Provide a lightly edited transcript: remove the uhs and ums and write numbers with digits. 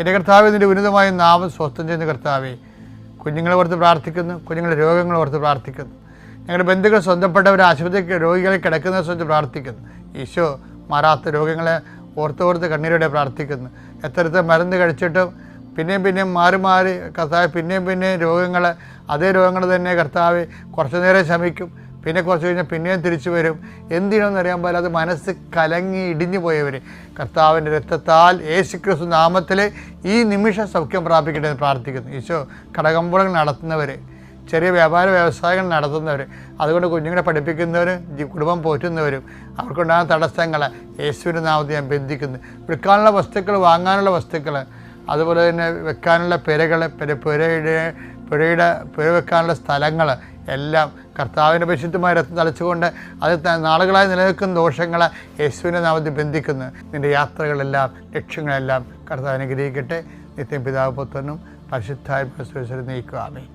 എൻ്റെ കർത്താവേ, നിൻ്റെ ഉന്നതമായ നാമം സ്വസ്ഥം ചെയ്യുന്ന കർത്താവേ, കുഞ്ഞുങ്ങളെ ഓർത്ത് പ്രാർത്ഥിക്കുന്നു, കുഞ്ഞുങ്ങളുടെ രോഗങ്ങളെ ഓർത്ത് പ്രാർത്ഥിക്കുന്നു. ഞങ്ങളുടെ ബന്ധുക്കൾ സ്വന്തപ്പെട്ടവർ ആശുപത്രി രോഗികളെ കിടക്കുന്ന സ്വന്തം പ്രാർത്ഥിക്കുന്നു. ഈശോ മാറാത്ത രോഗങ്ങളെ ഓർത്തോർത്ത് കണ്ണീരോടെ പ്രാർത്ഥിക്കുന്നു. എത്രത്തെ മരുന്ന് കഴിച്ചിട്ടും പിന്നെയും മാറി കർത്താവ് പിന്നെയും രോഗങ്ങൾ, അതേ രോഗങ്ങൾ തന്നെ കർത്താവ് കുറച്ചു നേരം ശമിക്കും, പിന്നെ കുറച്ച് കഴിഞ്ഞാൽ പിന്നെയും തിരിച്ചു വരും. എന്തിനാണെന്ന് അറിയാൻ പാടില്ല, അത് മനസ്സ് കലങ്ങി ഇടിഞ്ഞു പോയവർ കർത്താവിൻ്റെ രക്തത്താൽ യേശുക്രിസ്തു നാമത്തിൽ ഈ നിമിഷം സൗഖ്യം പ്രാപിക്കട്ടെ എന്ന് പ്രാർത്ഥിക്കുന്നു. ഈശോ കടകമ്പോളങ്ങൾ നടത്തുന്നവർ, ചെറിയ വ്യാപാര വ്യവസായങ്ങൾ നടത്തുന്നവർ, അതുകൊണ്ട് കുഞ്ഞുങ്ങളെ പഠിപ്പിക്കുന്നവരും കുടുംബം പോറ്റുന്നവരും അവർക്കുണ്ടാകുന്ന തടസ്സങ്ങൾ യേശുവിൻ്റെ നാമത്തിൽ ഞാൻ ബന്ധിക്കുന്നു. വിൽക്കാനുള്ള വസ്തുക്കൾ, വാങ്ങാനുള്ള വസ്തുക്കൾ, അതുപോലെ തന്നെ വെക്കാനുള്ള പുരകൾ, പുര വെക്കാനുള്ള സ്ഥലങ്ങൾ എല്ലാം കർത്താവിൻ്റെ പരിശുദ്ധമായ രക്തം തളിച്ചുകൊണ്ട് അത് നാളുകളായി നിലനിൽക്കുന്ന ദോഷങ്ങൾ യേശുവിൻ്റെ നാമത്തിൽ ബന്ധിക്കുന്നു. നിൻ്റെ യാത്രകളെല്ലാം ലക്ഷ്യങ്ങളെല്ലാം കർത്താവ് അനുഗ്രഹിക്കട്ടെ. നിത്യം പിതാവ് പുത്രനും പരിശുദ്ധായ നയിക്കുക. ആമേൻ.